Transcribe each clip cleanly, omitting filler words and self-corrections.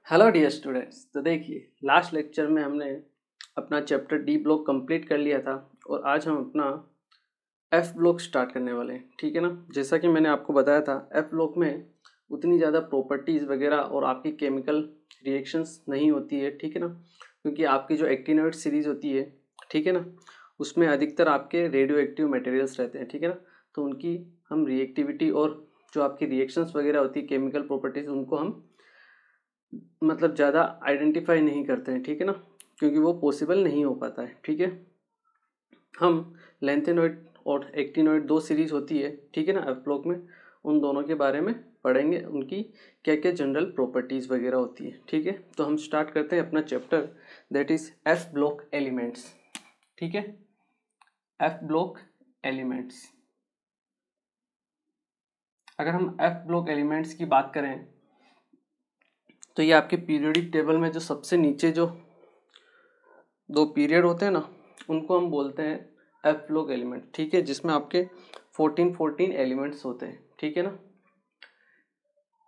Hello dear students. तो देखिए, last lecture में हमने अपना चैप्टर डी ब्लॉक कंप्लीट कर लिया था और आज हम अपना एफ ब्लॉक स्टार्ट करने वाले हैं। ठीक है ना। जैसा कि मैंने आपको बताया था, एफ ब्लॉक में उतनी ज़्यादा प्रॉपर्टीज़ वगैरह और आपकी केमिकल रिएक्शंस नहीं होती है। ठीक है ना, क्योंकि आपकी जो एक्टिनोइड सीरीज़ होती है, ठीक है ना, उसमें अधिकतर आपके रेडियो एक्टिव मटेरियल्स रहते हैं। ठीक है ना, तो उनकी हम रिएक्टिविटी और जो आपकी रिएक्शंस वगैरह होती है, केमिकल प्रॉपर्टीज़, उनको हम मतलब ज़्यादा आइडेंटिफाई नहीं करते हैं। ठीक है ना, क्योंकि वो पॉसिबल नहीं हो पाता है। ठीक है, हम लेंथेनॉइड और एक्टिनॉइड दो सीरीज होती है, ठीक है ना, एफ ब्लॉक में, उन दोनों के बारे में पढ़ेंगे, उनकी क्या क्या जनरल प्रॉपर्टीज़ वगैरह होती है। ठीक है, तो हम स्टार्ट करते हैं अपना chapter, that is F block elements. ठीक है, एफ ब्लॉक एलिमेंट्स। अगर हम एफ ब्लॉक एलिमेंट्स की बात करें तो ये आपके पीरियोडिक टेबल में जो सबसे नीचे जो दो पीरियड होते हैं ना, उनको हम बोलते हैं एफ ब्लॉक एलिमेंट। ठीक है, जिसमें आपके 14 एलिमेंट्स होते हैं। ठीक है ना,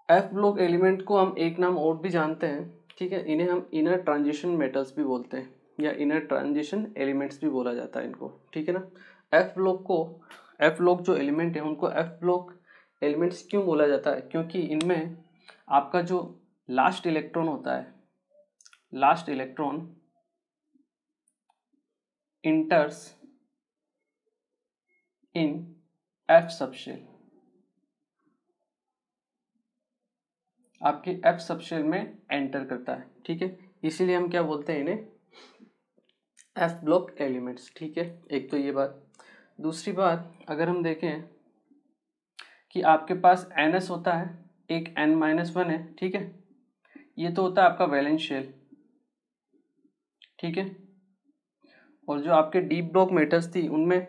एफ ब्लॉक एलिमेंट को हम एक नाम और भी जानते हैं। ठीक है, इन्हें हम इनर ट्रांजिशन मेटल्स भी बोलते हैं या इनर ट्रांजिशन एलिमेंट्स भी बोला जाता है इनको। ठीक है ना, एफ ब्लॉक जो एलिमेंट है उनको एफ ब्लॉक एलिमेंट्स क्यों बोला जाता है? क्योंकि इनमें आपका जो लास्ट इलेक्ट्रॉन होता है, last electron इंटर्स in F subshell, आपके एफ सबशेल में एंटर करता है। ठीक है, इसीलिए हम क्या बोलते हैं इन्हें, एफ ब्लॉक एलिमेंट्स। ठीक है, एक तो ये बात। दूसरी बात, अगर हम देखें कि आपके पास NS होता है, एक N-1 है। ठीक है, ये तो होता है आपका वैलेंस शेल। ठीक है, और जो आपके डी ब्लॉक मेटल्स थी उनमें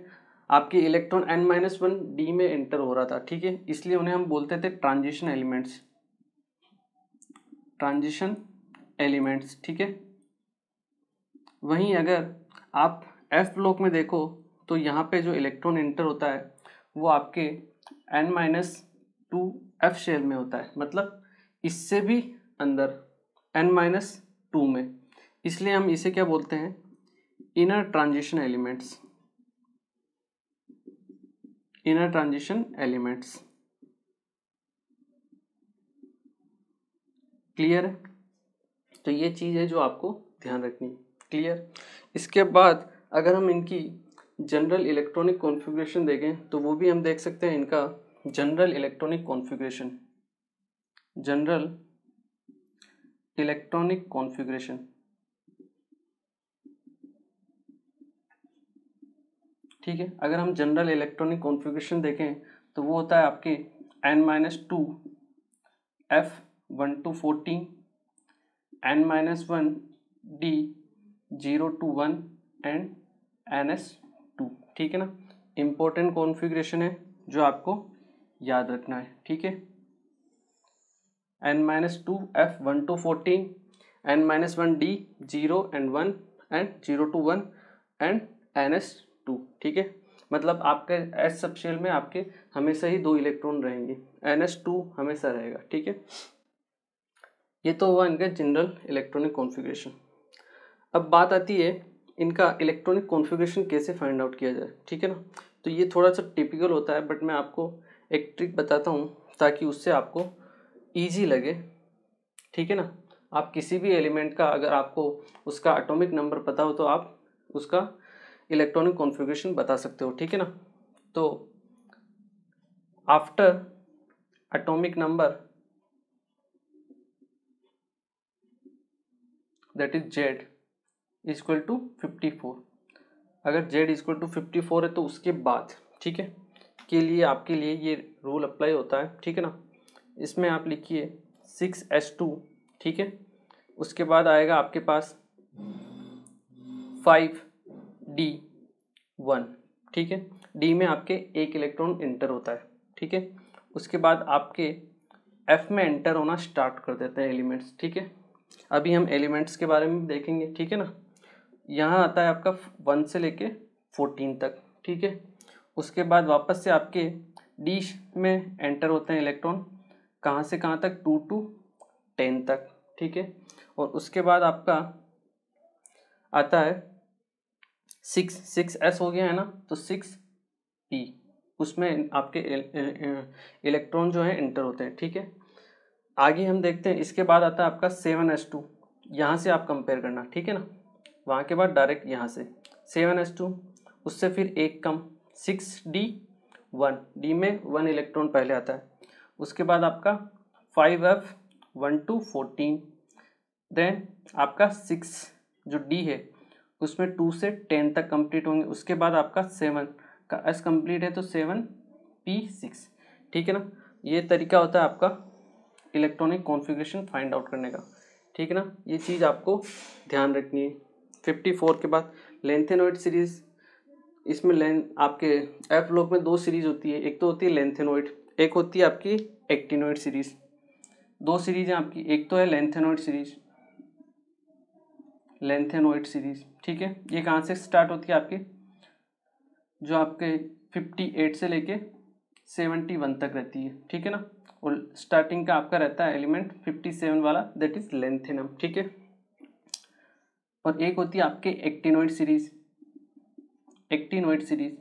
आपके इलेक्ट्रॉन N-1 डी में एंटर हो रहा था। ठीक है, इसलिए उन्हें हम बोलते थे ट्रांजिशन एलिमेंट्स, ट्रांजिशन एलिमेंट्स। ठीक है, वहीं अगर आप एफ ब्लॉक में देखो तो यहाँ पे जो इलेक्ट्रॉन एंटर होता है वो आपके N-2 एफ शेल में होता है, मतलब इससे भी अंदर N-2 में। इसलिए हम इसे क्या बोलते हैं, inner transition elements, inner transition elements. Clear है? तो ये चीज़ है जो आपको ध्यान रखनी है। क्लियर? इसके बाद अगर हम इनकी जनरल इलेक्ट्रॉनिक कॉन्फ़िगरेशन देखें तो वो भी हम देख सकते हैं इनका general electronic configuration, general electronic configuration. ठीक है, अगर हम जनरल इलेक्ट्रॉनिक कॉन्फ़िगरेशन देखें तो वो होता है आपके N-2 F1 to 14 N-1 D 0 to 1 and NS2। ठीक है ना, इम्पोर्टेंट कॉन्फ़िगरेशन है जो आपको याद रखना है। ठीक है, N-2 F1 to 14 N-1 D 0 and 1 and 0 to 1 and NS2। ठीक है, मतलब आपके एस सबशेल में आपके हमेशा ही दो इलेक्ट्रॉन रहेंगे, NS2 हमेशा रहेगा। ठीक है, ये तो हुआ इनका जनरल इलेक्ट्रॉनिक कॉन्फ़िगरेशन। अब बात आती है इनका इलेक्ट्रॉनिक कॉन्फ़िगरेशन कैसे फाइंड आउट किया जाए। ठीक है ना, तो ये थोड़ा सा टिपिकल होता है, बट मैं आपको एक ट्रिक बताता हूँ ताकि उससे आपको ईजी लगे। ठीक है ना, आप किसी भी एलिमेंट का अगर आपको उसका एटॉमिक नंबर पता हो तो आप उसका इलेक्ट्रॉनिक कॉन्फ़िगरेशन बता सकते हो। ठीक है ना, तो after atomic number that is Z equal to 54, अगर Z इक्वल टू 54 है तो उसके बाद, ठीक है, के लिए आपके लिए ये रूल अप्लाई होता है। ठीक है ना, इसमें आप लिखिए 6s2। ठीक है, उसके बाद आएगा आपके पास 5d1। ठीक है, डी में आपके एक इलेक्ट्रॉन एंटर होता है। ठीक है, उसके बाद आपके एफ में एंटर होना स्टार्ट कर देते हैं एलिमेंट्स। ठीक है, अभी हम एलिमेंट्स के बारे में देखेंगे। ठीक है ना, यहाँ आता है आपका 1 से लेके 14 तक। ठीक है, उसके बाद वापस से आपके डी में एंटर होते हैं इलेक्ट्रॉन, कहाँ से कहाँ तक, 2 to 10 तक। ठीक है। और उसके बाद आपका आता है 6s हो गया है ना, तो 6p, उसमें आपके इलेक्ट्रॉन जो है एंटर होते हैं, ठीक है। आगे हम देखते हैं, इसके बाद आता है आपका 7s2, यहाँ से आप कंपेयर करना, ठीक है ना, वहाँ के बाद डायरेक्ट यहाँ से 7s2, उससे फिर एक कम 6d1, डी में 1 इलेक्ट्रॉन पहले आता है। उसके बाद आपका 5f 1 to 14, देन आपका 6 जो डी है उसमें 2 से 10 तक कंप्लीट होंगे। उसके बाद आपका 7 का एस कंप्लीट है तो 7p6, ठीक है ना। ये तरीका होता है आपका इलेक्ट्रॉनिक कॉन्फ़िगरेशन फाइंड आउट करने का, ठीक है ना। ये चीज़ आपको ध्यान रखनी है। 54 के बाद लेंथेनॉइड सीरीज, इसमें आपके एफ ब्लॉक में 2 सीरीज होती है, एक तो होती है लेंथेनॉइड, एक होती है आपकी एक्टिनॉइड सीरीज। 2 सीरीज है आपकी, एक तो है लेंथेनॉइड सीरीज, लेंथेनॉइड सीरीज, ठीक है। ये कहाँ से स्टार्ट होती है आपकी, जो आपके 58 से लेके 71 तक रहती है, ठीक है ना। और स्टार्टिंग का आपका रहता है एलिमेंट 57 वाला, दैट इज लेंथेनम, ठीक है। और एक होती है आपके एक्टिनॉइड सीरीज, एक्टिनॉइड सीरीज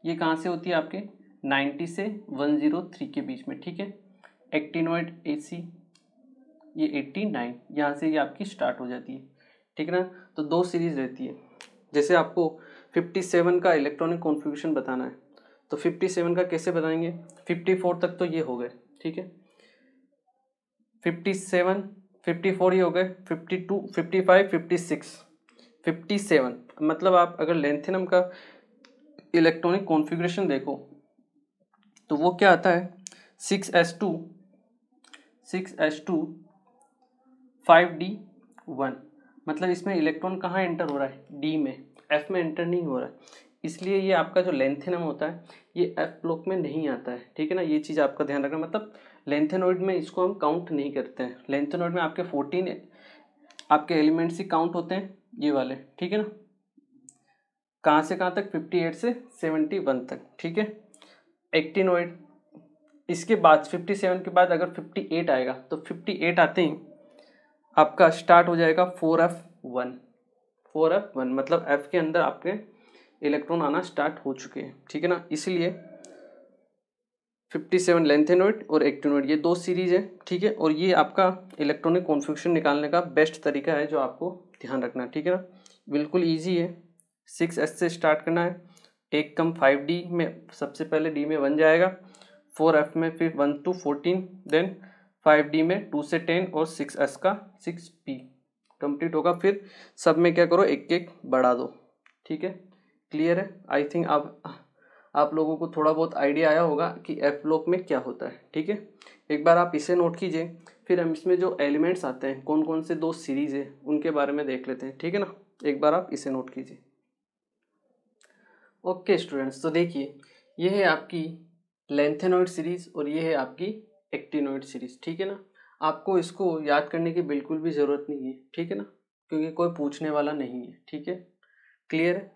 ये कहाँ से होती है आपके 90 से 103 के बीच में, ठीक है। एक्टिनॉइड AC ये 89, यहाँ से ये आपकी स्टार्ट हो जाती है, ठीक है ना। तो 2 सीरीज रहती है। जैसे आपको 57 का इलेक्ट्रॉनिक कॉन्फ़िगरेशन बताना है तो 57 का कैसे बताएंगे, 54 तक तो ये हो गए, ठीक है। 57 54 ये हो गए, 52 55 56 57, मतलब आप अगर लेंथेनम का इलेक्ट्रॉनिक कॉन्फ़िगरेशन देखो तो वो क्या आता है 6s2 5d1, मतलब इसमें इलेक्ट्रॉन कहाँ एंटर हो रहा है, डी में, एफ में एंटर नहीं हो रहा है। इसलिए ये आपका जो लेंथेनम होता है ये एफ ब्लॉक में नहीं आता है, ठीक है ना। ये चीज़ आपका ध्यान रखना, मतलब लेंथेनॉइड में इसको हम काउंट नहीं करते हैं। लेंथेनॉइड में आपके 14 आपके एलिमेंट्स ही काउंट होते हैं, ये वाले, ठीक है ना। कहाँ से कहाँ तक, 58 से 71 तक, ठीक है। एक्टिनॉइड, इसके बाद 57 के बाद अगर 58 आएगा तो 58 आते ही आपका स्टार्ट हो जाएगा 4f1, 4f1 मतलब f के अंदर आपके इलेक्ट्रॉन आना स्टार्ट हो चुके हैं, ठीक है ना। इसलिए 57 लेंथेनॉइड और एक्टिनॉइड ये 2 सीरीज है, ठीक है। और ये आपका इलेक्ट्रॉनिक कॉन्फ़िगरेशन निकालने का बेस्ट तरीका है जो आपको ध्यान रखना है, ठीक है ना। बिल्कुल ईजी है, 6s से स्टार्ट करना है, एक कम 5d में सबसे पहले d में 1 जाएगा, 4f में फिर 1 to 14, देन 5d में 2 से 10 और 6s का 6p कंप्लीट होगा। फिर सब में क्या करो, एक एक बढ़ा दो, ठीक है। क्लियर है। आई थिंक आप लोगों को थोड़ा बहुत आइडिया आया होगा कि एफ ब्लॉक में क्या होता है, ठीक है। एक बार आप इसे नोट कीजिए, फिर हम इसमें जो एलिमेंट्स आते हैं कौन कौन से 2 सीरीज है उनके बारे में देख लेते हैं, ठीक है ना। एक बार आप इसे नोट कीजिए। ओके स्टूडेंट्स, तो देखिए ये है आपकी लेंथेनॉइड सीरीज और ये है आपकी एक्टिनॉइड सीरीज, ठीक है ना। आपको इसको याद करने की बिल्कुल भी ज़रूरत नहीं है, ठीक है ना, क्योंकि कोई पूछने वाला नहीं है, ठीक है। क्लियर है।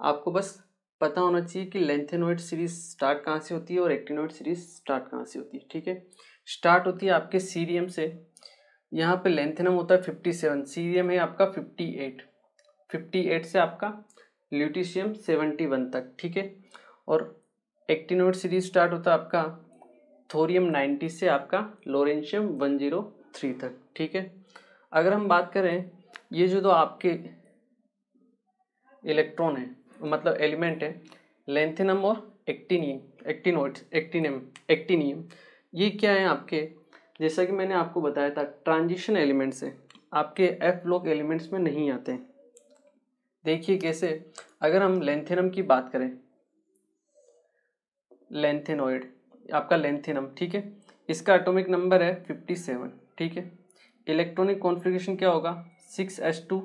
आपको बस पता होना चाहिए कि लेंथेनॉइड सीरीज स्टार्ट कहाँ से होती है और एक्टिनॉइड सीरीज स्टार्ट कहाँ से होती है, ठीक है। स्टार्ट होती है आपके सीरियम से, यहाँ पे लेंथेनम होता है 57, सीरियम है आपका 58, 58 से आपका ल्यूटीशियम 71 तक, ठीक है। और एक्टिनॉइड सीरीज स्टार्ट होता है आपका थोरियम 90 से आपका लोरेंशियम 103 तक, ठीक है। अगर हम बात करें ये जो आपके इलेक्ट्रॉन है मतलब एलिमेंट है लेंथेनम और एक्टिनियम, ये क्या है आपके, जैसा कि मैंने आपको बताया था ट्रांजिशन एलिमेंट्स है, आपके एफ ब्लॉक एलिमेंट्स में नहीं आते हैं। देखिए कैसे, अगर हम लेंथेनम की बात करें, लेंथेनॉइड आपका लेंथेनम, ठीक है, इसका एटॉमिक नंबर है 57, ठीक है। इलेक्ट्रॉनिक कॉन्फ़िगरेशन क्या होगा 6s2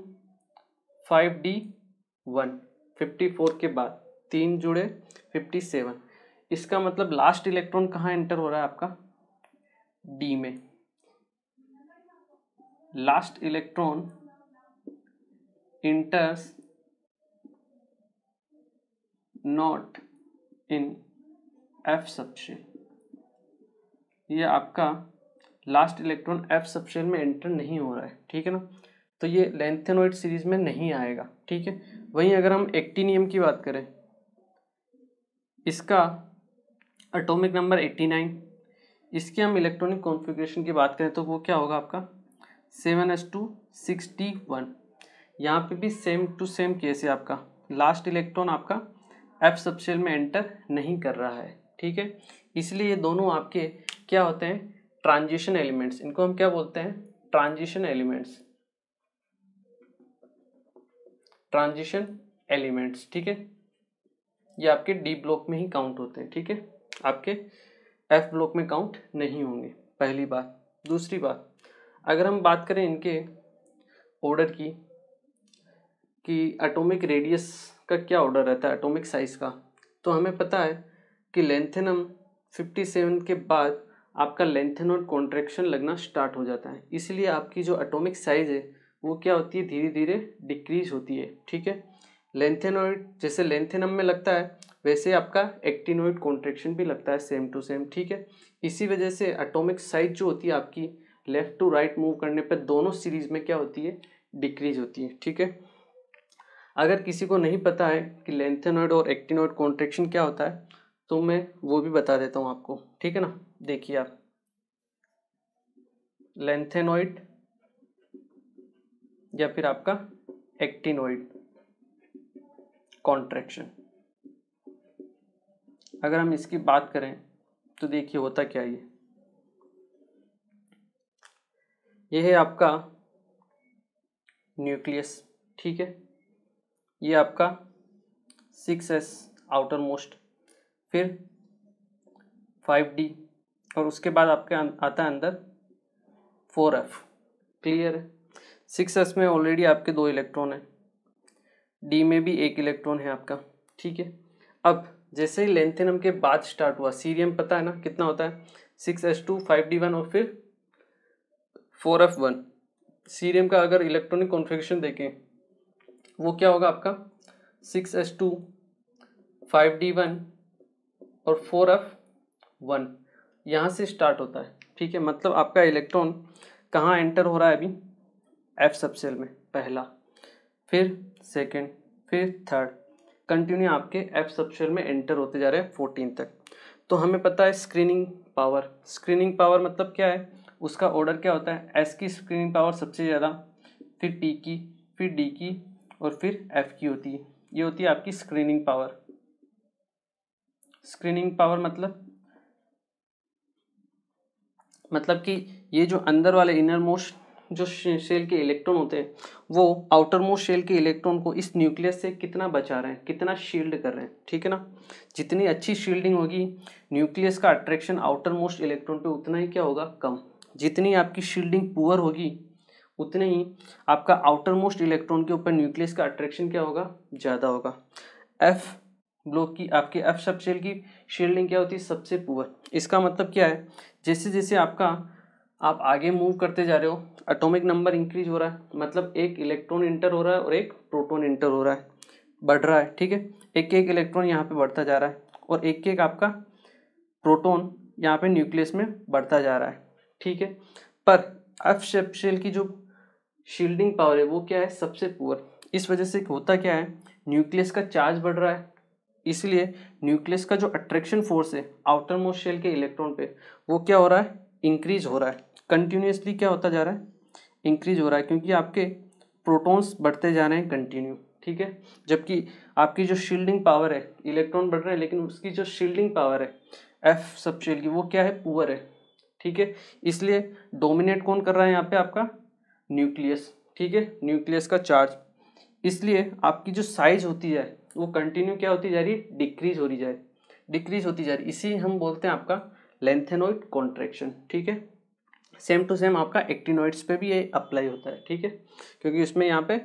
5d1, 54 के बाद 3 जुड़े 57, इसका मतलब लास्ट इलेक्ट्रॉन कहाँ एंटर हो रहा है आपका डी में, last electron enters not in F subshell, ये आपका लास्ट इलेक्ट्रॉन एफ सबशेल में एंटर नहीं हो रहा है, ठीक है ना, तो ये लैंथेनॉइड सीरीज में नहीं आएगा, ठीक है। वहीं अगर हम एक्टिनियम की बात करें, इसका एटॉमिक नंबर 89, इसकी हम इलेक्ट्रॉनिक कॉन्फ़िगरेशन की बात करें तो वो क्या होगा आपका 7s261। यहाँ पे भी सेम टू सेम केस है, आपका लास्ट इलेक्ट्रॉन आपका एफ सबशेल में एंटर नहीं कर रहा है, ठीक है। इसलिए ये दोनों आपके क्या होते हैं, ट्रांजिशन एलिमेंट्स। इनको हम क्या बोलते हैं, ट्रांजिशन एलिमेंट्स, ट्रांजिशन एलिमेंट्स, ठीक है। ये आपके डी ब्लॉक में ही काउंट होते हैं, ठीक है, आपके एफ ब्लॉक में काउंट नहीं होंगे, पहली बात। दूसरी बात, अगर हम बात करें इनके ऑर्डर की, कि एटॉमिक रेडियस का क्या ऑर्डर रहता है, एटॉमिक साइज का, तो हमें पता है कि लेंथेनम 57 के बाद आपका लेंथेनॉइड कॉन्ट्रैक्शन लगना स्टार्ट हो जाता है। इसलिए आपकी जो एटॉमिक साइज है वो क्या होती है, धीरे धीरे डिक्रीज होती है, ठीक है। लेंथेनॉइड जैसे लेंथेनम में लगता है वैसे आपका एक्टिनॉइड कॉन्ट्रैक्शन भी लगता है, सेम टू सेम, ठीक है। इसी वजह से एटॉमिक साइज जो होती है आपकी लेफ्ट टू राइट मूव करने पर दोनों सीरीज में क्या होती है, डिक्रीज होती है, ठीक है। अगर किसी को नहीं पता है कि लेंथेनॉइड और एक्टिनॉइड कॉन्ट्रैक्शन क्या होता है तो मैं वो भी बता देता हूँ आपको, ठीक है ना। देखिए आप, लेंथेनॉइड या फिर आपका एक्टिनॉइड कॉन्ट्रैक्शन, अगर हम इसकी बात करें तो देखिए होता क्या है, ये है आपका न्यूक्लियस, ठीक है। ये आपका 6s आउटर मोस्ट, फिर 5d, और उसके बाद आपके आता है अंदर 4f, क्लियर है। 6s में ऑलरेडी आपके 2 इलेक्ट्रॉन है, d में भी 1 इलेक्ट्रॉन है आपका, ठीक है। अब जैसे ही लेंथेनम के बाद स्टार्ट हुआ, सीरियम पता है ना कितना होता है, 6s2 5d1 और फिर 4f1। सीरियम का अगर इलेक्ट्रॉनिक कॉन्फ़िगरेशन देखें वो क्या होगा आपका 6s2 5d1 और 4f1, यहाँ से स्टार्ट होता है, ठीक है। मतलब आपका इलेक्ट्रॉन कहाँ एंटर हो रहा है अभी, एफ सबसेल में पहला, फिर सेकंड, फिर थर्ड, कंटिन्यू आपके एफ सबसेल में एंटर होते जा रहे हैं 14 तक। तो हमें पता है स्क्रीनिंग पावर, स्क्रीनिंग पावर मतलब क्या है, उसका ऑर्डर क्या होता है, एस की स्क्रीनिंग पावर सबसे ज़्यादा, फिर टी की, फिर डी की और फिर एफ की होती है। ये होती है आपकी स्क्रीनिंग पावर। स्क्रीनिंग पावर मतलब कि ये जो अंदर वाले इनर मोस्ट जो शेल के इलेक्ट्रॉन होते हैं वो आउटर मोस्ट शेल के इलेक्ट्रॉन को इस न्यूक्लियस से कितना बचा रहे हैं, कितना शील्ड कर रहे हैं, ठीक है ना। जितनी अच्छी शील्डिंग होगी न्यूक्लियस का अट्रैक्शन आउटर मोस्ट इलेक्ट्रॉन पे उतना ही क्या होगा, कम। जितनी आपकी शील्डिंग पुअर होगी उतने ही आपका आउटर मोस्ट इलेक्ट्रॉन के ऊपर न्यूक्लियस का अट्रैक्शन क्या होगा, ज़्यादा होगा। एफ ब्लॉक की आपके एफ सब शेल की शील्डिंग क्या होती है, सबसे पुअर। इसका मतलब क्या है, जैसे जैसे आपका आप आगे मूव करते जा रहे हो एटॉमिक नंबर इंक्रीज हो रहा है, मतलब एक इलेक्ट्रॉन इंटर हो रहा है और एक प्रोटॉन इंटर हो रहा है, बढ़ रहा है, ठीक है। एक एक इलेक्ट्रॉन यहाँ पे बढ़ता जा रहा है और एक एक आपका प्रोटॉन यहाँ पे न्यूक्लियस में बढ़ता जा रहा है, ठीक है। पर एफ शेप शेल की जो शील्डिंग पावर है वो क्या है, सबसे पुअर। इस वजह से होता क्या है, न्यूक्लियस का चार्ज बढ़ रहा है, इसलिए न्यूक्लियस का जो अट्रैक्शन फोर्स है आउटर मोस्ट शेल के इलेक्ट्रॉन पे वो क्या हो रहा है, इंक्रीज हो रहा है, कंटिन्यूसली क्या होता जा रहा है, इंक्रीज हो रहा है, क्योंकि आपके प्रोटॉन्स बढ़ते जा रहे हैं कंटिन्यू, ठीक है। जबकि आपकी जो शील्डिंग पावर है, इलेक्ट्रॉन बढ़ रहे हैं लेकिन उसकी जो शील्डिंग पावर है एफ सब शेल की वो क्या है, पुअर है, ठीक है। इसलिए डोमिनेट कौन कर रहा है यहाँ पे, आपका न्यूक्लियस, ठीक है, न्यूक्लियस का चार्ज। इसलिए आपकी जो साइज होती है वो कंटिन्यू क्या होती जा रही है, डिक्रीज हो रही जाए, डिक्रीज होती जा रही, इसी हम बोलते हैं आपका लेंथेनॉइड कॉन्ट्रैक्शन, ठीक है। सेम टू सेम आपका एक्टिनॉइड्स पे भी ये अप्लाई होता है, ठीक है, क्योंकि इसमें यहाँ पे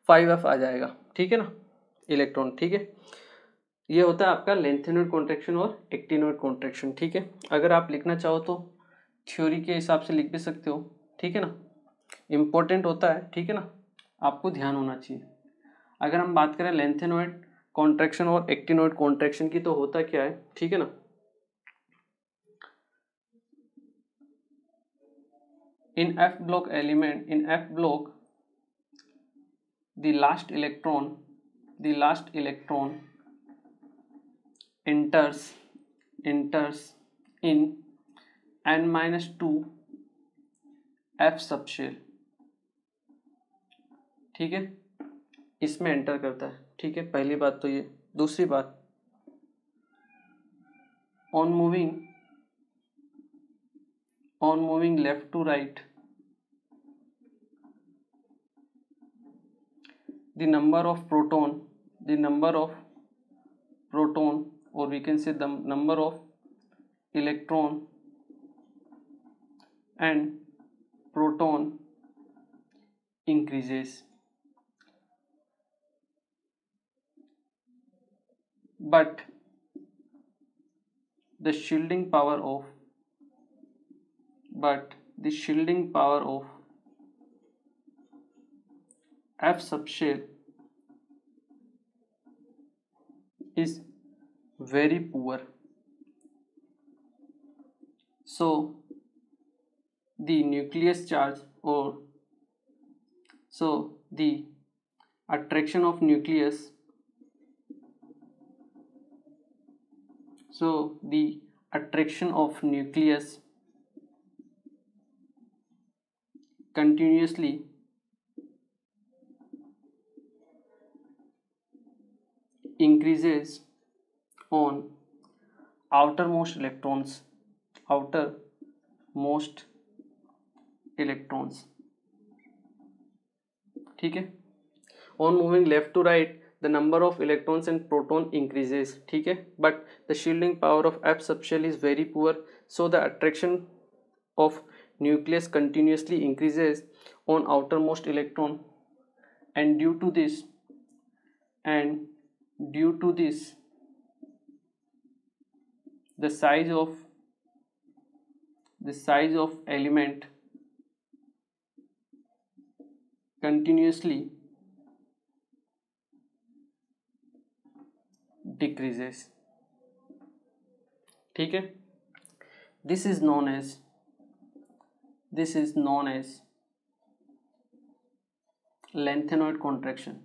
5f आ जाएगा, ठीक है ना, इलेक्ट्रॉन, ठीक है। ये होता है आपका लेंथेनॉइड कॉन्ट्रैक्शन और एक्टिनॉइड कॉन्ट्रैक्शन, ठीक है। अगर आप लिखना चाहो तो थ्योरी के हिसाब से लिख भी सकते हो, ठीक है ना, इम्पोर्टेंट होता है, ठीक है ना, आपको ध्यान होना चाहिए। अगर हम बात करें लेंथेनॉइड कॉन्ट्रैक्शन और एक्टिनॉइड कॉन्ट्रैक्शन की तो होता क्या है, ठीक है ना, in F block element, in F block, the last electron enters in n-2 F subshell, ठीक है, इसमें एंटर करता है, ठीक है। पहली बात तो ये। दूसरी बात, on moving left to right, the number of proton or we can say the number of electron and proton increases, but the shielding power of F subshell is very poor. So the nucleus charge the attraction of nucleus continuously increases on outermost electrons, ठीक है। on moving left to right the number of electrons and proton increases, ठीक है, but the shielding power of F subshell is very poor, so the attraction of nucleus continuously increases on outermost electron, and due to this the size of element continuously decreases, ठीक है। this is known as lengthenoid contraction,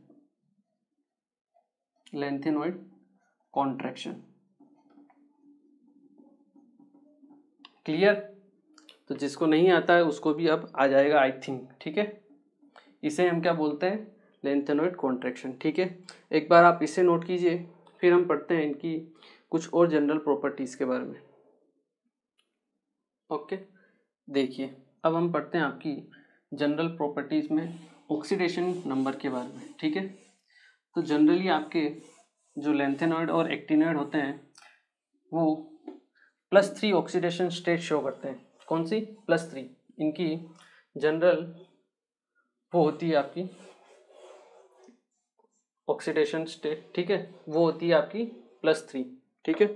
clear. तो जिसको नहीं आता है उसको भी अब आ जाएगा आई थिंक, ठीक है। इसे हम क्या बोलते हैं, लेंथेनॉइड कॉन्ट्रैक्शन, ठीक है। एक बार आप इसे नोट कीजिए, फिर हम पढ़ते हैं इनकी कुछ और जनरल प्रॉपर्टीज के बारे में। ओके, देखिए अब हम पढ़ते हैं आपकी जनरल प्रॉपर्टीज में ऑक्सीडेशन नंबर के बारे में, ठीक है। तो जनरली आपके जो लेंथेनॉइड और एक्टिनॉइड होते हैं वो +3 ऑक्सीडेशन स्टेट शो करते हैं। कौन सी? +3। इनकी जनरल वो होती है आपकी ऑक्सीडेशन स्टेट, ठीक है, वो होती है आपकी +3, ठीक है।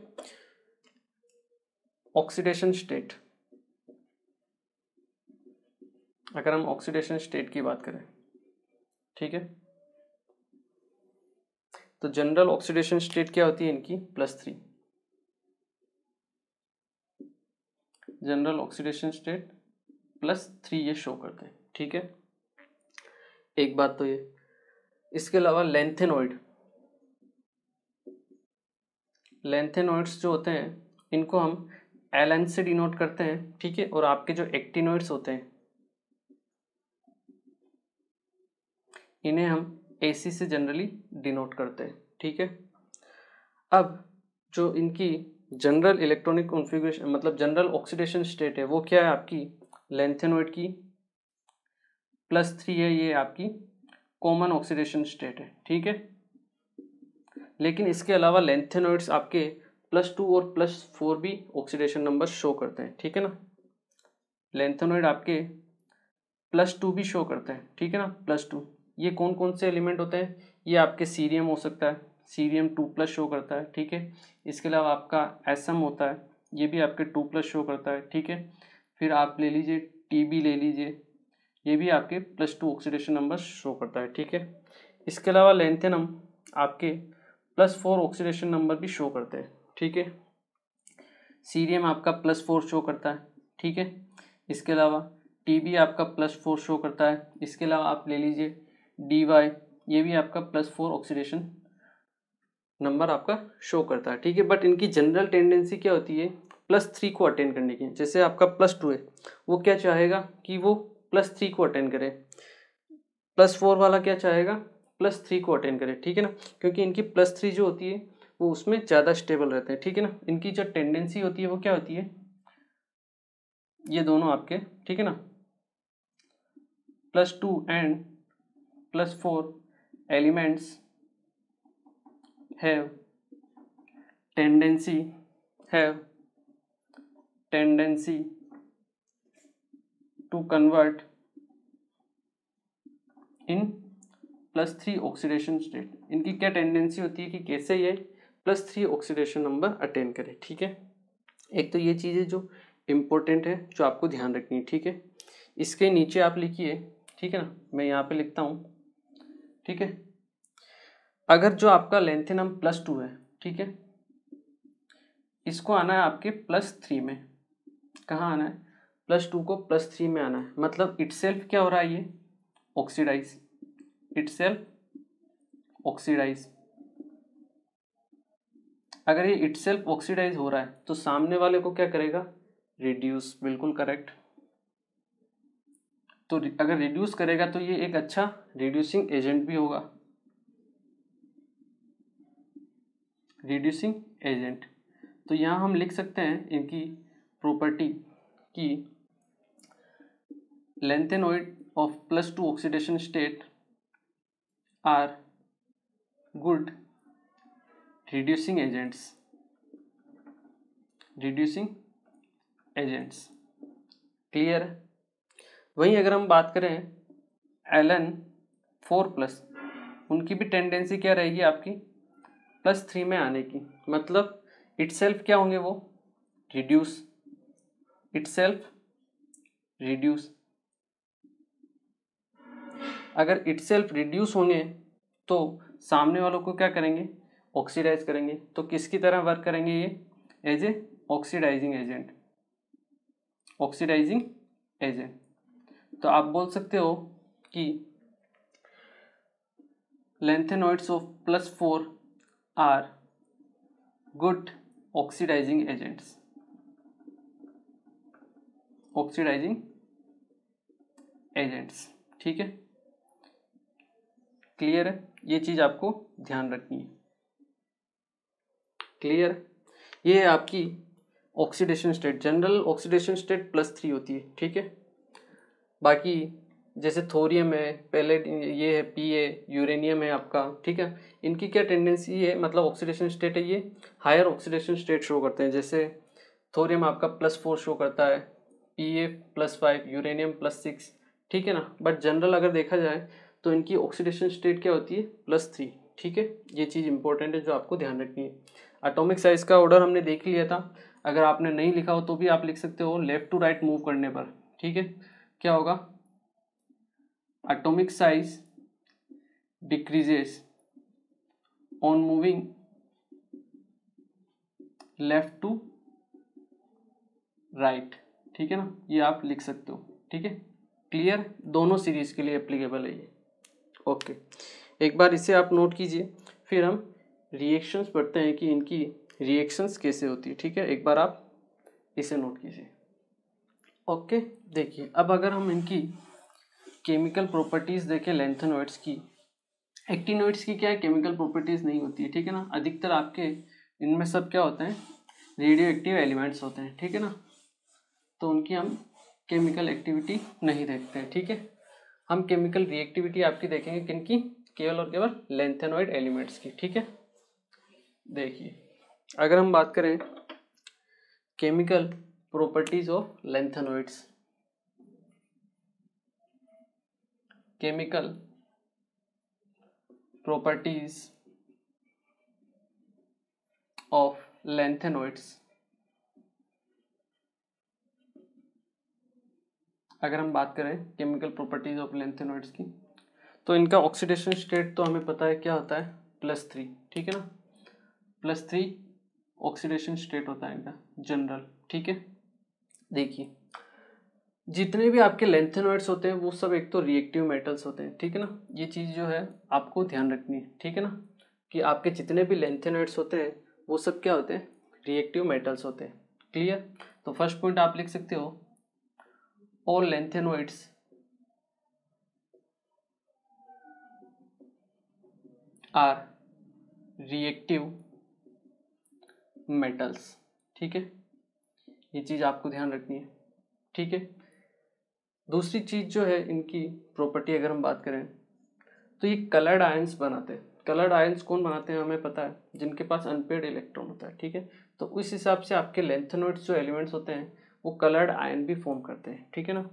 ऑक्सीडेशन स्टेट, अगर हम ऑक्सीडेशन स्टेट की बात करें, ठीक है, तो जनरल ऑक्सीडेशन स्टेट क्या होती है इनकी? +3। जनरल ऑक्सीडेशन स्टेट +3 ये शो करते हैं, ठीक है। एक बात तो ये। इसके अलावा लेंथेनॉइड्स जो होते हैं इनको हम Ln से डिनोट करते हैं, ठीक है। और आपके जो एक्टिनॉइड्स होते हैं इन्हें हम Ac से जनरली डिनोट करते हैं, ठीक है। अब जो इनकी जनरल इलेक्ट्रॉनिक कॉन्फ़िगरेशन मतलब जनरल ऑक्सीडेशन स्टेट है वो क्या है आपकी? लेंथेनॉइड की +3 है, ये आपकी कॉमन ऑक्सीडेशन स्टेट है, ठीक है। लेकिन इसके अलावा लेंथेनॉइड्स आपके +2 और +4 भी ऑक्सीडेशन नंबर शो करते हैं, ठीक है ना। लेंथेनॉइड आपके +2 भी शो करते हैं, ठीक है ना, +2। ये कौन कौन से एलिमेंट होते हैं? ये आपके सीरियम हो सकता है, सीरियम 2+ शो करता है, ठीक है। इसके अलावा आपका एसएम होता है, ये भी आपके 2+ शो करता है, ठीक है। फिर आप ले लीजिए टीबी ले लीजिए, ये भी आपके +2 ऑक्सीडेशन नंबर शो करता है, ठीक है। इसके अलावा लेंथेनम आपके +4 ऑक्सीडेशन नंबर भी शो करते हैं, ठीक है। सीरियम आपका +4 शो करता है, ठीक है। इसके अलावा Tb आपका +4 शो करता है। इसके अलावा आप ले लीजिए Dy, ये भी आपका +4 ऑक्सीडेशन नंबर आपका शो करता है, ठीक है। बट इनकी जनरल टेंडेंसी क्या होती है, +3 को अटेन करने की। जैसे आपका +2 है, वो क्या चाहेगा कि वो +3 को अटेन करे, +4 वाला क्या चाहेगा, +3 को अटेन करे, ठीक है ना, क्योंकि इनकी +3 जो होती है वो उसमें ज़्यादा स्टेबल रहते हैं, ठीक है ना। इनकी जो टेंडेंसी होती है वो क्या होती है, ये दोनों आपके, ठीक है ना, +2 and +4 elements have tendency to convert in +3 oxidation state. इनकी क्या टेंडेंसी होती है कि कैसे ये +3 ऑक्सीडेशन नंबर अटेन करे, ठीक है। एक तो ये चीज़ें जो इम्पोर्टेंट है, जो आपको ध्यान रखनी है, ठीक है। इसके नीचे आप लिखिए, ठीक है ना, मैं यहाँ पे लिखता हूँ, ठीक है। अगर जो आपका लेंथेनम +2 है, ठीक है, इसको आना है आपके +3 में। कहाँ आना है, +2 को +3 में आना है। मतलब इटसेल्फ क्या हो रहा है, ये ऑक्सीडाइज, इटसेल्फ ऑक्सीडाइज। अगर ये इटसेल्फ ऑक्सीडाइज हो रहा है तो सामने वाले को क्या करेगा, रिड्यूस, बिल्कुल करेक्ट। तो अगर रिड्यूस करेगा तो ये एक अच्छा रिड्यूसिंग एजेंट भी होगा, रिड्यूसिंग एजेंट। तो यहाँ हम लिख सकते हैं इनकी प्रॉपर्टी की lengthenoid of +2 oxidation state are good reducing agents, clear है। वहीं अगर हम बात करें Ln4+, उनकी भी टेंडेंसी क्या रहेगी आपकी +3 में आने की। मतलब इटसेल्फ क्या होंगे, वो रिड्यूस, अगर इटसेल्फ रिड्यूस होंगे तो सामने वालों को क्या करेंगे, ऑक्सीडाइज करेंगे। तो किसकी तरह वर्क करेंगे ये, एज ए ऑक्सीडाइजिंग एजेंट। तो आप बोल सकते हो कि lengthenoids of +4 are good oxidizing agents, ठीक है। क्लियर है, ये चीज आपको ध्यान रखनी है, क्लियर। ये आपकी oxidation state, general oxidation state +3 होती है, ठीक है। बाकी जैसे थोरियम है, पहले ये है Pa, यूरेनियम है आपका, ठीक है। इनकी क्या टेंडेंसी है, मतलब ऑक्सीडेशन स्टेट है, ये हायर ऑक्सीडेशन स्टेट शो करते हैं। जैसे थोरियम आपका +4 शो करता है, Pa +5, यूरेनियम +6, ठीक है ना। बट जनरल अगर देखा जाए तो इनकी ऑक्सीडेशन स्टेट क्या होती है, +3, ठीक है। ये चीज़ इंपॉर्टेंट है जो आपको ध्यान रखनी है। एटॉमिक साइज का ऑर्डर हमने देख लिया था, अगर आपने नहीं लिखा हो तो भी आप लिख सकते हो लेफ्ट टू राइट मूव करने पर, ठीक है। क्या होगा, atomic size decreases on moving left to right, ठीक है ना, ये आप लिख सकते हो, ठीक है। क्लियर, दोनों सीरीज के लिए एप्लीकेबल है ये, ओके। एक बार इसे आप नोट कीजिए, फिर हम रिएक्शंस पढ़ते हैं कि इनकी रिएक्शंस कैसे होती है, ठीक है। एक बार आप इसे नोट कीजिए, ओके। देखिए अब अगर हम इनकी केमिकल प्रॉपर्टीज देखें लैंथेनॉइड्स की, एक्टिनॉइड्स की क्या है, केमिकल प्रॉपर्टीज नहीं होती है, ठीक है ना। अधिकतर आपके इनमें सब क्या होते हैं, रेडियो एक्टिव एलिमेंट्स होते हैं, ठीक है ना। तो उनकी हम केमिकल एक्टिविटी नहीं देखते हैं, ठीक है। हम केमिकल रिएक्टिविटी आपकी देखेंगे किनकी, केवल और केवल लैंथेनॉइड एलिमेंट्स की, ठीक है। देखिए अगर हम बात करें chemical properties of lanthanoids, chemical properties of lanthanoids, अगर हम बात करें केमिकल प्रॉपर्टीज ऑफ लैंथेनॉइड्स की, तो इनका ऑक्सीडेशन स्टेट तो हमें पता है क्या होता है, +3, ठीक है ना। +3 ऑक्सीडेशन स्टेट होता है इनका जनरल, ठीक है। देखिए जितने भी आपके लैंथेनॉइड्स होते हैं वो सब एक तो रिएक्टिव मेटल्स होते हैं, ठीक है ना। ये चीज़ जो है आपको ध्यान रखनी है, ठीक है ना, कि आपके जितने भी लैंथेनॉइड्स होते हैं वो सब क्या होते हैं, रिएक्टिव मेटल्स होते हैं। क्लियर। तो फर्स्ट पॉइंट आप लिख सकते हो, all lanthanoids are reactive metals, ठीक है, ये चीज़ आपको ध्यान रखनी है, ठीक है। दूसरी चीज़ जो है इनकी प्रॉपर्टी अगर हम बात करें तो ये कलर्ड आयंस बनाते हैं। कलर्ड आयंस कौन बनाते हैं हमें पता है, जिनके पास अनपेयर्ड इलेक्ट्रॉन होता है, ठीक है। तो उस हिसाब से आपके लैंथेनॉइड्स जो एलिमेंट्स होते हैं वो कलर्ड आयन भी फॉर्म करते हैं, ठीक है ना।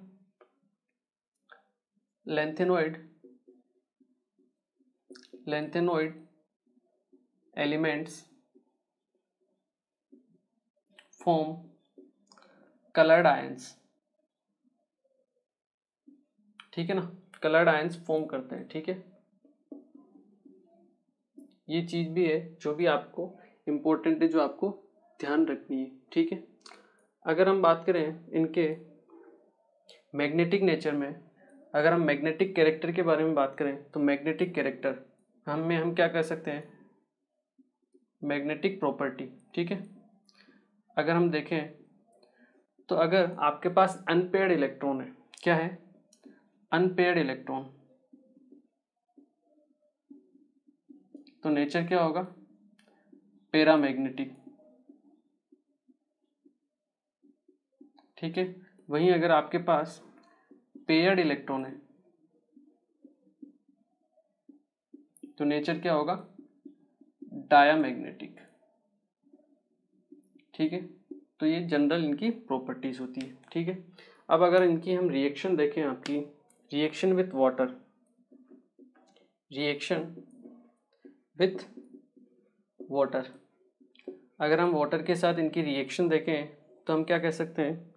Lanthanoid elements form coloured ions, ठीक है ना, कलर्ड आयंस फॉर्म करते हैं, ठीक है। ये चीज़ भी है जो भी आपको इम्पोर्टेंट है, जो आपको ध्यान रखनी है, ठीक है। अगर हम बात करें इनके मैग्नेटिक नेचर में, अगर हम मैग्नेटिक कैरेक्टर के बारे में बात करें तो मैग्नेटिक कैरेक्टर हम क्या कह सकते हैं, मैग्नेटिक प्रॉपर्टी, ठीक है। अगर हम देखें तो अगर आपके पास अनपेयर्ड इलेक्ट्रॉन है, क्या है, अनपेयर्ड इलेक्ट्रॉन, तो नेचर क्या होगा, पैरामैग्नेटिक, ठीक है। वहीं अगर आपके पास पेयर्ड इलेक्ट्रॉन है तो नेचर क्या होगा, डायामैग्नेटिक, ठीक है। तो ये जनरल इनकी प्रॉपर्टीज होती है, ठीक है। अब अगर इनकी हम रिएक्शन देखें, आपकी reaction with water, reaction with water, अगर हम वाटर के साथ इनकी रिएक्शन देखें तो हम क्या कह सकते हैं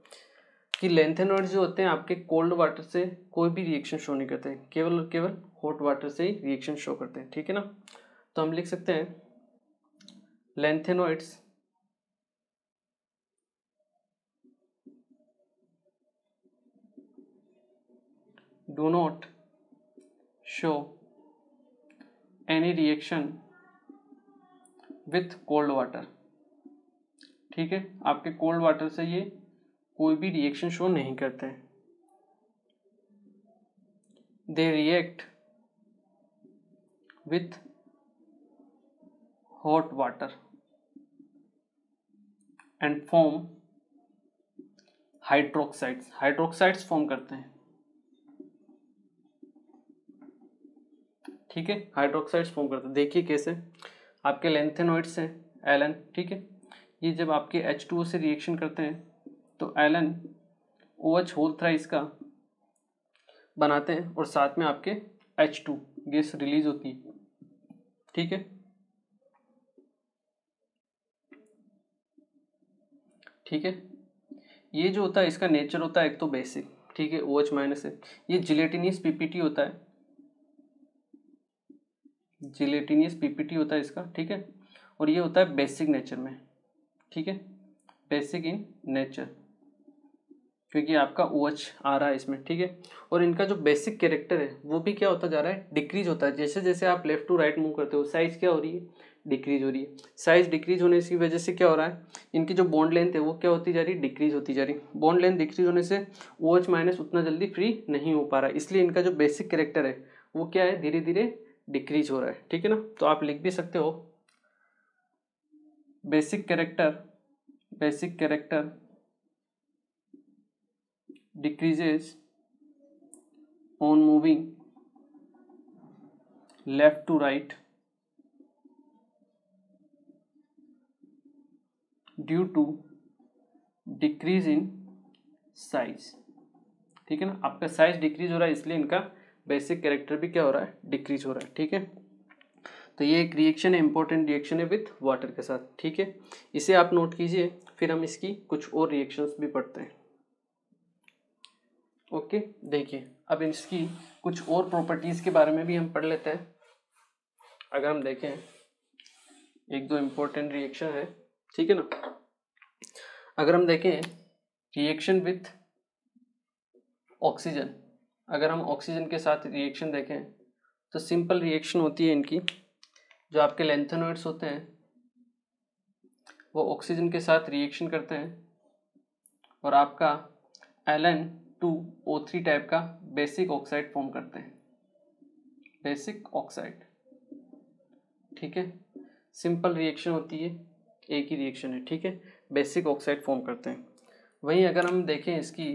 कि लैंथेनॉइड्स जो होते हैं आपके कोल्ड वाटर से कोई भी रिएक्शन शो नहीं करते हैं, केवल और केवल हॉट वाटर से ही रिएक्शन शो करते हैं, ठीक है ना। तो हम लिख सकते हैं lanthanoids do not show any reaction with cold water, ठीक है। आपके कोल्ड वाटर से ये कोई भी रिएक्शन शो नहीं करते हैं। They react with hot water and form hydroxides, hydroxides form करते हैं, ठीक है, हाइड्रोक्साइड्स फॉर्म करते हैं। देखिए कैसे, आपके लैंथेनॉइड्स हैं एलन, ठीक है, ये जब आपके H2O से रिएक्शन करते हैं तो एलन OH होल थ्राइस का बनाते हैं और साथ में आपके H2 गैस रिलीज होती है, ठीक है, ठीक है। ये जो होता है इसका नेचर होता है एक तो बेसिक, ठीक है, OH माइनस है, ये जिलेटिनियस पीपीटी होता है, जिलेटिनियस पीपीटी होता है इसका, ठीक है। और ये होता है बेसिक नेचर में, ठीक है, बेसिक इन नेचर, क्योंकि आपका OH आ रहा है इसमें, ठीक है। और इनका जो बेसिक कैरेक्टर है वो भी क्या होता जा रहा है, डिक्रीज होता है। जैसे जैसे आप लेफ्ट टू राइट मूव करते हो साइज क्या हो रही है, डिक्रीज हो रही है। साइज डिक्रीज होने की वजह से क्या हो रहा है, इनकी जो बॉन्ड लेंथ है वो क्या होती जा रही है, डिक्रीज होती जा रही है। बॉन्ड लेंथ डिक्रीज होने से OH माइनस उतना जल्दी फ्री नहीं हो पा रहा है, इसलिए इनका जो बेसिक कैरेक्टर है वो क्या है, धीरे धीरे डिक्रीज हो रहा है, ठीक है ना। तो आप लिख भी सकते हो basic character decreases on moving left to right due to decrease in size, ठीक है ना। आपका साइज डिक्रीज हो रहा है इसलिए इनका बेसिक कैरेक्टर भी क्या हो रहा है, डिक्रीज हो रहा है, ठीक है। तो ये एक रिएक्शन है, इंपॉर्टेंट रिएक्शन है विथ वाटर के साथ, ठीक है। इसे आप नोट कीजिए, फिर हम इसकी कुछ और रिएक्शंस भी पढ़ते हैं। ओके, देखिए अब इसकी कुछ और प्रॉपर्टीज के बारे में भी हम पढ़ लेते हैं। अगर हम देखें एक दो इम्पोर्टेंट रिएक्शन है, ठीक है ना। अगर हम देखें रिएक्शन विथ ऑक्सीजन, अगर हम ऑक्सीजन के साथ रिएक्शन देखें तो सिंपल रिएक्शन होती है इनकी। जो आपके लैंथेनोइड्स होते हैं वो ऑक्सीजन के साथ रिएक्शन करते हैं और आपका Ln2O3 टाइप का बेसिक ऑक्साइड फॉर्म करते हैं, बेसिक ऑक्साइड। ठीक है, सिंपल रिएक्शन होती है, एक ही रिएक्शन है। ठीक है, बेसिक ऑक्साइड फॉर्म करते हैं। वहीं अगर हम देखें इसकी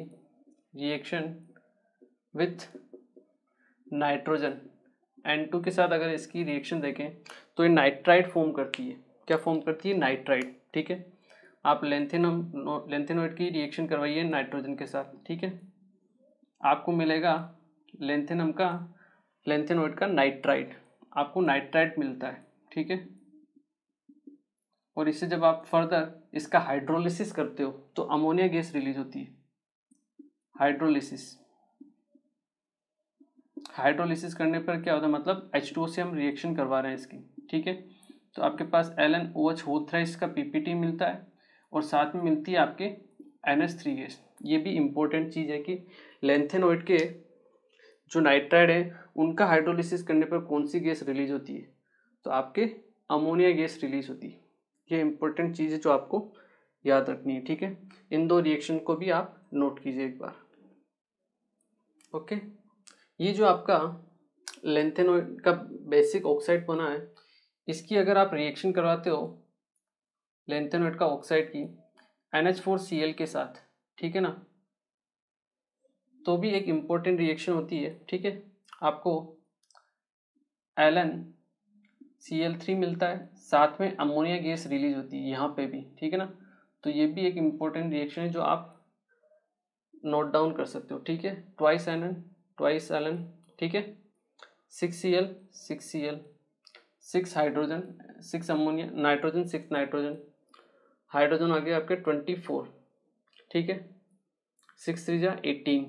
रिएक्शन विथ नाइट्रोजन, N2 के साथ अगर इसकी रिएक्शन देखें तो ये नाइट्राइड फॉर्म करती है। क्या फॉर्म करती है? नाइट्राइड। ठीक है, आप लेंथेनोइड की रिएक्शन करवाइए नाइट्रोजन के साथ। ठीक है, आपको मिलेगा लेंथेनोइड का नाइट्राइड, आपको नाइट्राइड मिलता है। ठीक है, और इससे जब आप फर्दर इसका हाइड्रोलिसिस करते हो तो अमोनिया गैस रिलीज होती है। हाइड्रोलिसिस करने पर क्या होता है, मतलब H2O से हम रिएक्शन करवा रहे हैं इसकी। ठीक है, तो आपके पास LnOH होता है, इसका PPT मिलता है और साथ में मिलती है आपके NH3 गैस। ये भी इम्पोर्टेंट चीज़ है कि लेंथेनोइड के जो नाइट्राइड है उनका हाइड्रोलिसिस करने पर कौन सी गैस रिलीज होती है, तो आपके अमोनिया गैस रिलीज होती है। ये इम्पोर्टेंट चीज़ है जो आपको याद रखनी है। ठीक है, इन दो रिएक्शन को भी आप नोट कीजिए एक बार। ओके, ये जो आपका लेंथेनोइड का बेसिक ऑक्साइड बना है, इसकी अगर आप रिएक्शन करवाते हो लेंथेनोइड का ऑक्साइड की NH4Cl के साथ, ठीक है ना, तो भी एक इम्पोर्टेंट रिएक्शन होती है। ठीक है, आपको LnCl3 मिलता है, साथ में अमोनिया गैस रिलीज होती है यहाँ पे भी। ठीक है ना, तो ये भी एक इम्पोर्टेंट रिएक्शन है जो आप नोट डाउन कर सकते हो। ठीक है, ट्वाइस Ln, ठीक है, 6Cl 6 hydrogen, 6 ammonia, nitrogen 6 nitrogen, hydrogen आ गया आपके 24। ठीक है, 6 3 जा 18,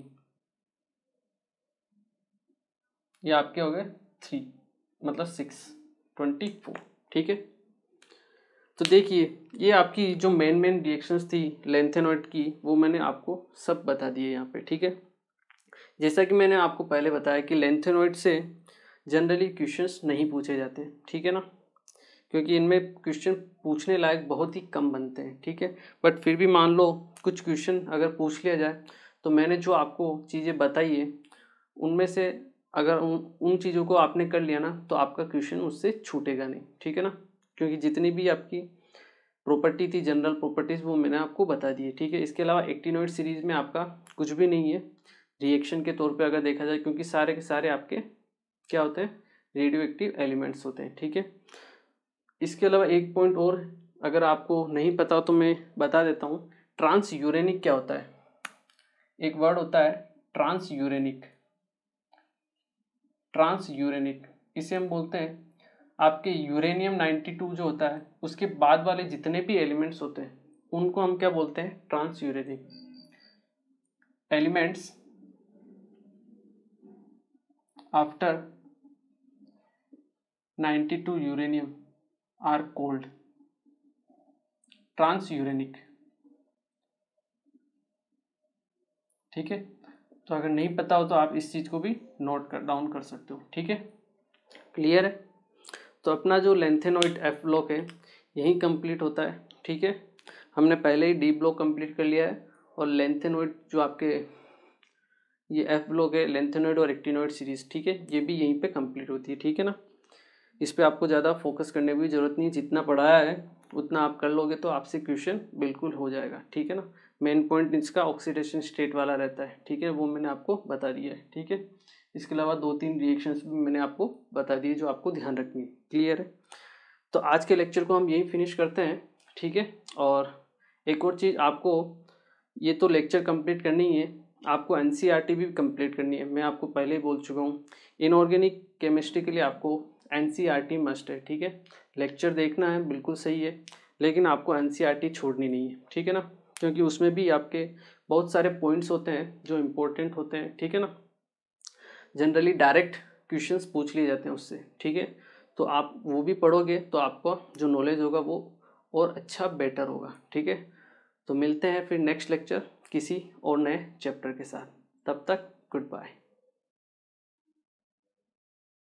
ये आपके हो गए 3, मतलब 6 24। ठीक है, तो देखिए ये आपकी जो मेन रिएक्शंस थी लेंथेनोइड की वो मैंने आपको सब बता दिए यहाँ पे। ठीक है, जैसा कि मैंने आपको पहले बताया कि लेंथेनोइड से जनरली क्वेश्चंस नहीं पूछे जाते। ठीक है ना, क्योंकि इनमें क्वेश्चन पूछने लायक बहुत ही कम बनते हैं। ठीक है, बट फिर भी मान लो कुछ क्वेश्चन अगर पूछ लिया जाए तो मैंने जो आपको चीज़ें बताई है उनमें से अगर उन चीज़ों को आपने कर लिया ना तो आपका क्वेश्चन उससे छूटेगा नहीं। ठीक है ना, क्योंकि जितनी भी आपकी प्रॉपर्टी थी, जनरल प्रॉपर्टीज़, वो मैंने आपको बता दी है। ठीक है, इसके अलावा एक्टिनोइड सीरीज़ में आपका कुछ भी नहीं है रिएक्शन के तौर पे अगर देखा जाए, क्योंकि सारे के सारे आपके क्या होते हैं, रेडियो एक्टिव एलिमेंट्स होते हैं। ठीक है, इसके अलावा एक पॉइंट और अगर आपको नहीं पता तो मैं बता देता हूँ, ट्रांस यूरेनिक क्या होता है। एक वर्ड होता है ट्रांस यूरेनिक, इसे हम बोलते हैं आपके यूरेनियम 92 जो होता है उसके बाद वाले जितने भी एलिमेंट्स होते हैं उनको हम क्या बोलते हैं, transuranic elements after 92 uranium are called transuranic. ठीक है, तो अगर नहीं पता हो तो आप इस चीज़ को भी नोट डाउन कर सकते हो। ठीक है, क्लियर है। तो अपना जो लेंथेनोइड एफ ब्लॉक है यही कंप्लीट होता है। ठीक है, हमने पहले ही डी ब्लॉक कंप्लीट कर लिया है और लेंथेनोइड जो आपके ये एफ ब्लॉक है लेंथेनोइड और एक्टिनोइड सीरीज, ठीक है, ये भी यहीं पे कंप्लीट होती है। ठीक है ना, इस पे आपको ज़्यादा फोकस करने की ज़रूरत नहीं है, जितना पढ़ाया है उतना आप कर लोगे तो आपसे क्वेश्चन बिल्कुल हो जाएगा। ठीक है ना, मेन पॉइंट इसका ऑक्सीडेशन स्टेट वाला रहता है। ठीक है, वो मैंने आपको बता दिया है। ठीक है, इसके अलावा 2-3 रिएक्शंस भी मैंने आपको बता दिए जो आपको ध्यान रखनी है। क्लियर है, तो आज के लेक्चर को हम यहीं फिनिश करते हैं। ठीक है, और एक और चीज़ आपको, ये तो लेक्चर कंप्लीट करनी ही है, आपको NCERT भी कंप्लीट करनी है। मैं आपको पहले ही बोल चुका हूँ, इनऑर्गेनिक केमिस्ट्री के लिए आपको NCERT मस्ट है। ठीक है, लेक्चर देखना है बिल्कुल सही है, लेकिन आपको NCERT छोड़नी नहीं है। ठीक है ना, क्योंकि उसमें भी आपके बहुत सारे पॉइंट्स होते हैं जो इम्पोर्टेंट होते हैं। ठीक है ना, जनरली डायरेक्ट क्वेश्चंस पूछ लिए जाते हैं उससे। ठीक है, तो आप वो भी पढ़ोगे तो आपका जो नॉलेज होगा वो और अच्छा बेटर होगा। ठीक है, तो मिलते हैं फिर नेक्स्ट लेक्चर किसी और नए चैप्टर के साथ। तब तक गुड बाय।